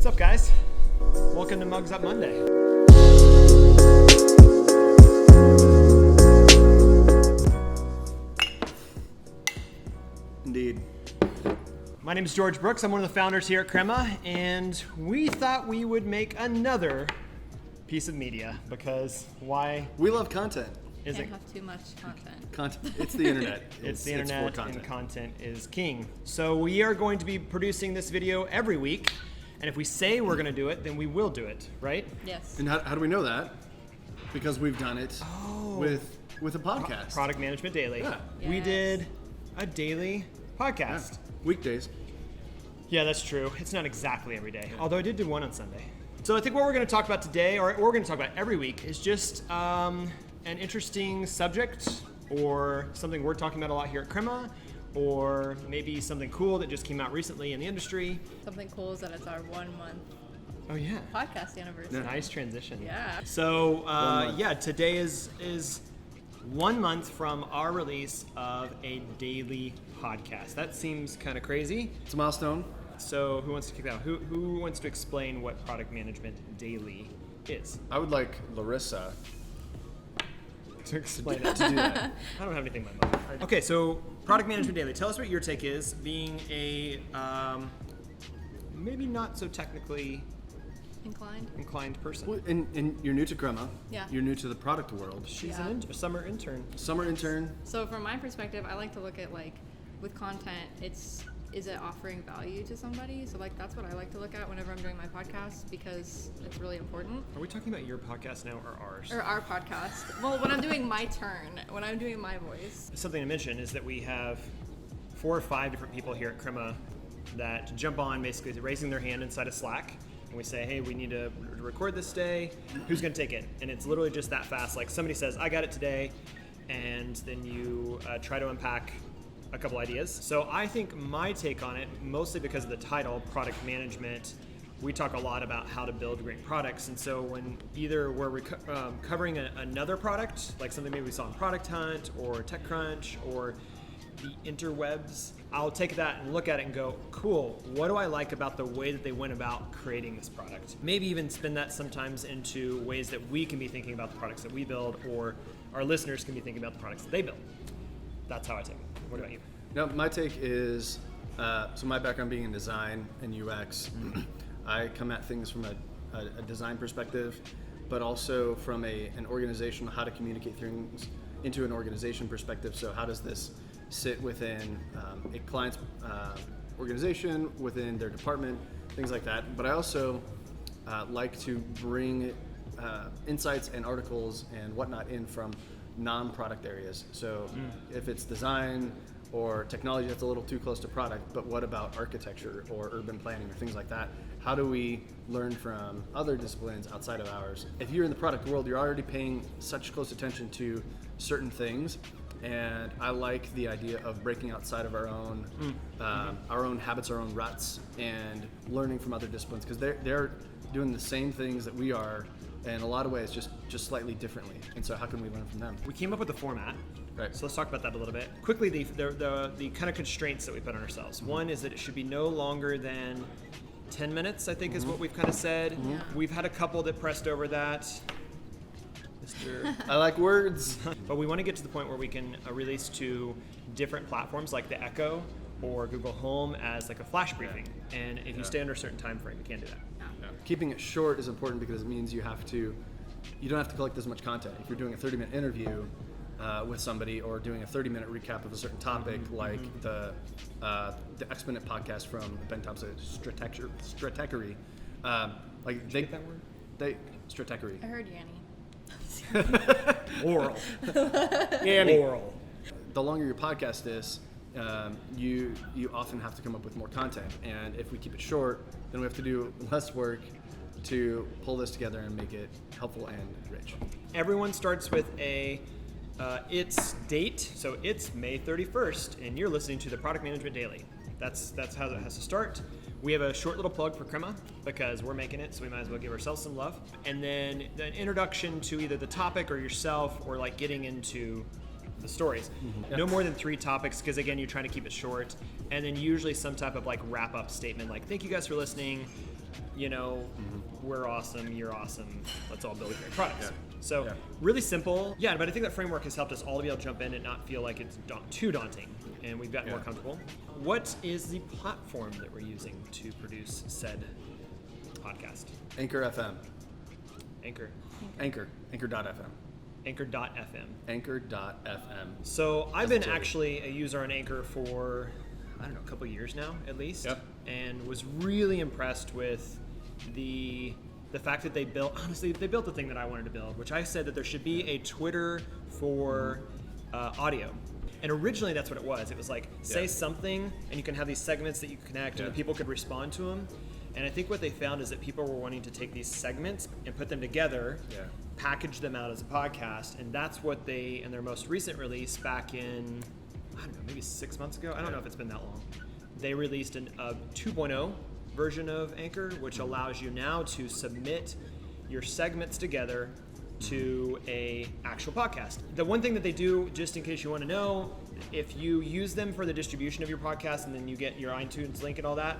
What's up, guys? Welcome to Mugs Up Monday. Indeed. My name is George Brooks. I'm one of the founders here at Crema, and we thought we would make another piece of media because why? We love content. Can't have too much content. Content. It's the internet. It's the internet, for content. and content is king. So we are going to be producing this video every week, and if we say we're going to do it, then we will do it, right? Yes. And how do we know that? Because we've done it with a podcast. Product Management Daily. Yeah. We Yes. did a daily podcast. Yeah. Weekdays. Yeah, that's true. It's not exactly every day, although I did do one on Sunday. So I think what we're going to talk about today, or what we're going to talk about every week, is just an interesting subject or something we're talking about a lot here at Crema, or maybe something cool that just came out recently in the industry. Something cool is that it's our 1 month Oh, yeah. podcast anniversary. Nice transition. Yeah. So, month. yeah, today is 1 month from our release of a daily podcast. That seems kind of crazy. It's a milestone. So who wants to kick that out? Who wants to explain what Product Management Daily is? I would like Larissa To explain to it. do that. I don't have anything in my mind. Okay, so Product Management Daily. Tell us what your take is, being a maybe not so technically inclined person. Well, and you're new to Crema. Yeah. You're new to the product world. She's Yeah. a summer intern. Summer intern. So from my perspective, I like to look at with content, is it offering value to somebody? So that's what I like to look at whenever I'm doing my podcast because it's really important. Are we talking about your podcast now or ours? Or our podcast. Well, when I'm doing my turn, when I'm doing my voice. Something to mention is that we have 4 or 5 different people here at Crema that jump on, basically raising their hand inside of Slack, and we say, hey, we need to record this day. Who's going to take it? And it's literally just that fast. Like somebody says, I got it today, and then you try to unpack a couple ideas. So I think my take on it, mostly because of the title, Product Management, we talk a lot about how to build great products. And so when either we're covering another product, like something maybe we saw in Product Hunt or TechCrunch or the interwebs, I'll take that and look at it and go, cool, what do I like about the way that they went about creating this product? Maybe even spin that sometimes into ways that we can be thinking about the products that we build, or our listeners can be thinking about the products that they build. That's how I take it. What about you? Now, my take is, so my background being in design and UX, I come at things from a design perspective, but also from an organizational, how to communicate things into an organization perspective. So how does this sit within a client's organization, within their department, things like that. But I also like to bring insights and articles and whatnot in from non-product areas. So if it's design or technology that's a little too close to product, but what about architecture or urban planning or things like that? How do we learn from other disciplines outside of ours? If you're in the product world, you're already paying such close attention to certain things, and I like the idea of breaking outside of our own habits, our own ruts, and learning from other disciplines, because they're doing the same things that we are in a lot of ways, just slightly differently. And so how can we learn from them? We came up with a format. Right. So let's talk about that a little bit. Quickly, the kind of constraints that we put on ourselves. One is that it should be no longer than 10 minutes, I think is what we've kind of said. Yeah. We've had a couple that pressed over that. I like words. But we want to get to the point where we can release to different platforms like the Echo or Google Home as like a flash briefing. And if you stay under a certain time frame, you can't do that. Keeping it short is important because it means you don't have to collect as much content. If you're doing a 30-minute interview with somebody or doing a 30-minute recap of a certain topic, like the X-Minute podcast from Ben Thompson, Stratechery. Did you get that word? Stratechery. I heard Yanni. Oral. Yanni. Oral. The longer your podcast is, you often have to come up with more content. And if we keep it short, then we have to do less work to pull this together and make it helpful and rich. Everyone starts with its date, so it's May 31st, and you're listening to the Product Management Daily. That's how it has to start. We have a short little plug for Crema because we're making it, so we might as well give ourselves some love. And then an introduction to either the topic or yourself, or like getting into the stories. Mm-hmm. No more than 3 topics, because again, you're trying to keep it short. And then usually some type of like wrap-up statement, like, thank you guys for listening. you know, we're awesome, you're awesome, let's all build great products. Yeah. So Yeah. really simple. Yeah, but I think that framework has helped us all to be able to jump in and not feel like it's too daunting, and we've gotten more comfortable. What is the platform that we're using to produce said podcast? Anchor FM. Anchor. Anchor.fm. Anchor.fm. Anchor.fm. So I've been actually a user on Anchor for, I don't know, a couple years now at least. Yep. And was really impressed with the fact that they built the thing that I wanted to build, which I said that there should be a Twitter for audio. And originally that's what it was. It was like, say something, and you can have these segments that you connect, and then people could respond to them. And I think what they found is that people were wanting to take these segments and put them together, package them out as a podcast, and that's what they, in their most recent release back in, I don't know, maybe 6 months ago, I don't know if it's been that long, they released a 2.0 version of Anchor, which allows you now to submit your segments together to a actual podcast. The one thing that they do, just in case you want to know, if you use them for the distribution of your podcast and then you get your iTunes link and all that,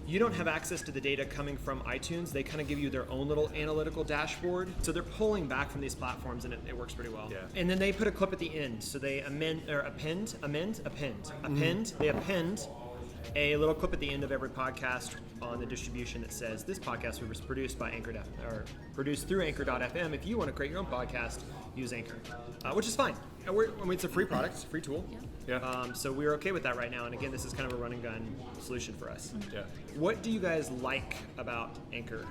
you don't have access to the data coming from iTunes. They kind of give you their own little analytical dashboard. So they're pulling back from these platforms, and it works pretty well. Yeah. And then they put a clip at the end. So they append a little clip at the end of every podcast on the distribution that says this podcast was produced by Anchor or produced through Anchor.fm. If you want to create your own podcast, use Anchor, which is fine. It's a free product, it's a free tool. So we're okay with that right now. And again, this is kind of a run and gun solution for us. Yeah. What do you guys like about Anchor?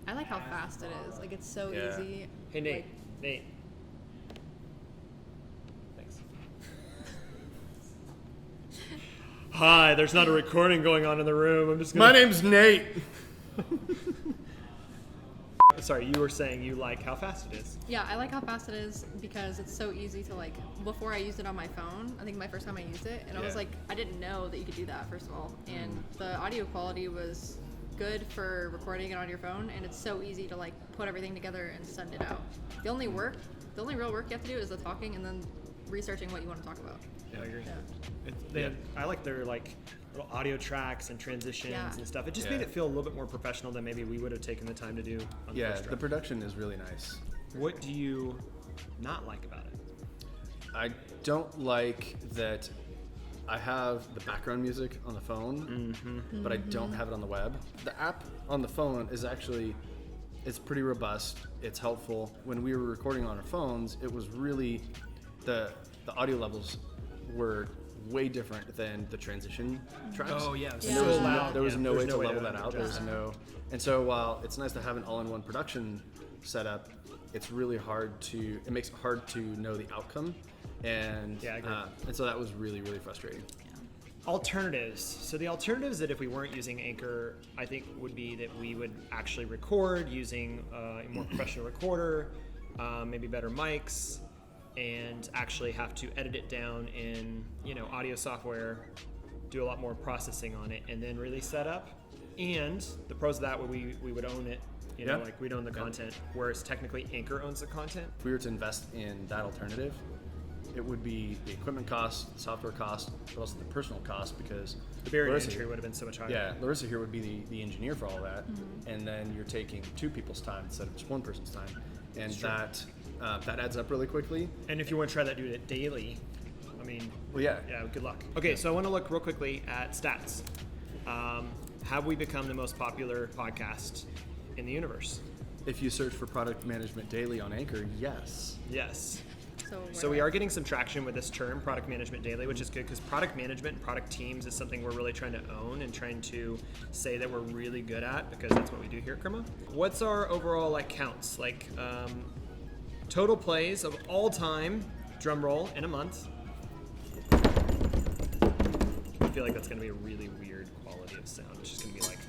I like how fast it is. Like, it's so easy. Hey, Nate. Like, Nate. Thanks. Hi, there's not a recording going on in the room. I'm just gonna... My name's Nate. Sorry, you were saying you like how fast it is. yeah, I like how fast it is because it's so easy to, like, before I used it on my phone, I think my first time I used it, and I was like, I didn't know that you could do that, first of all. And the audio quality was good for recording it on your phone, and it's so easy to, like, put everything together and send it out. The only real work you have to do is the talking and then researching what you want to talk about. Yeah, I agree. Yeah. I like their like little audio tracks and transitions and stuff. It just made it feel a little bit more professional than maybe we would have taken the time to do on the first The draft. production is really nice. What do you not like about it? I don't like that I have the background music on the phone, but I don't have it on the web. The app on the phone is actually, it's pretty robust. It's helpful. When we were recording on our phones, it was really, the audio levels were way different than the transition tracks. Oh yeah, And there was loud. there was Yeah, no there's way to level that out. There was adjust. no, and so while it's nice to have an all-in-one production setup, it's really hard to. It makes it hard to know the outcome, and I agree. and so that was really frustrating. Alternatives. So the alternatives that if we weren't using Anchor, I think would be that we would actually record using a more professional recorder, maybe better mics, and actually have to edit it down in audio software, do a lot more processing on it, and then release that up. And the pros of that would we would own it. Like we'd own the content, whereas technically Anchor owns the content. If we were to invest in that alternative, it would be the equipment cost, the software cost, but also the personal cost, because The barrier to Larissa entry here- would have been so much higher. Yeah, Larissa here would be the engineer for all that, and then you're taking two people's time instead of just one person's time, and that adds up really quickly. And if you want to try that, do it daily. I mean, Well, yeah, good luck. Okay, so I want to look real quickly at stats. Have we become the most popular podcast in the universe? if you search for Product Management Daily on Anchor, yes. Yes. So we are getting some traction with this term, Product Management Daily, which is good because product management and product teams is something we're really trying to own and trying to say that we're really good at, because that's what we do here at Crema. What's our overall counts? Total plays of all time, drum roll, in a month. I feel like that's going to be a really weird quality of sound. It's just going to be like,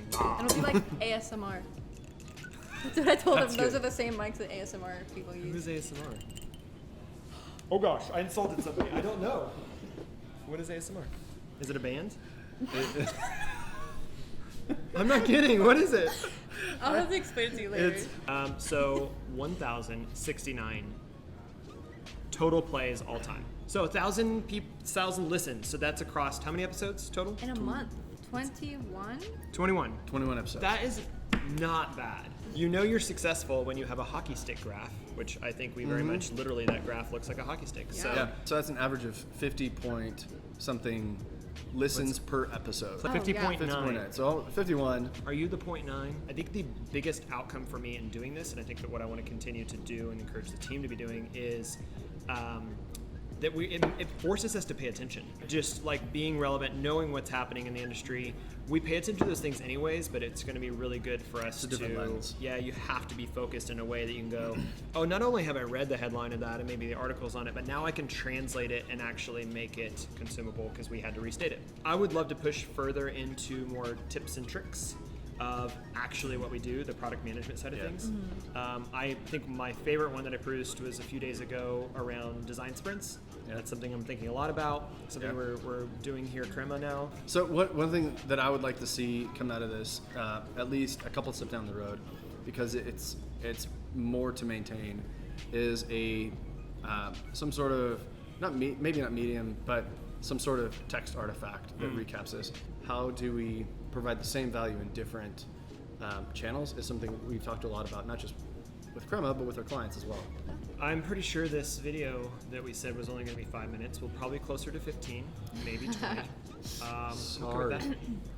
It'll be like ASMR. That's what I told That's them. Those good. are the same mics that ASMR people use. who's ASMR? Oh gosh, I insulted somebody. I don't know. What is ASMR? Is it a band? I'm not kidding. What is it? I'll have to explain it to you later. It's so 1,069 total plays all time. So 1,000 listens. So that's across how many episodes total? In a month. 21? 21. 21 episodes. That is not bad. You know you're successful when you have a hockey stick graph, which I think we very much, literally, that graph looks like a hockey stick. Yeah. So yeah. So that's an average of 50 point something listens per episode. Oh, 50.9. 50.9. So 51. Are you the 0.9? I think the biggest outcome for me in doing this, and I think that what I want to continue to do and encourage the team to be doing, is that it forces us to pay attention. Just like being relevant, knowing what's happening in the industry. We pay attention to those things anyways, but it's going to be really good for us It's a different lens. Yeah, you have to be focused in a way that you can go, oh, not only have I read the headline of that and maybe the articles on it, but now I can translate it and actually make it consumable because we had to restate it. I would love to push further into more tips and tricks of actually what we do, the product management side of things. I think my favorite one that I produced was a few days ago around design sprints. Yeah. That's something I'm thinking a lot about, something Yeah. we're doing here at Crema now. So one thing that I would like to see come out of this, at least a couple steps down the road, because it's more to maintain, is a some sort of maybe not medium, but some sort of text artifact that recaps this. How do we provide the same value in different channels? Is something we've talked a lot about, not just with Crema, but with our clients as well. I'm pretty sure this video that we said was only going to be 5 minutes will probably closer to 15, maybe 20. Sorry.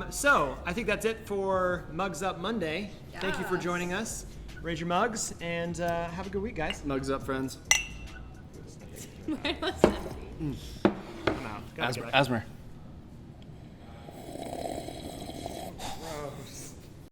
So I think that's it for Mugs Up Monday. Thank you for Yes. joining us. Raise your mugs and have a good week, guys. Mugs up, friends. Listen. I'm out. Gotta get back. Asmer.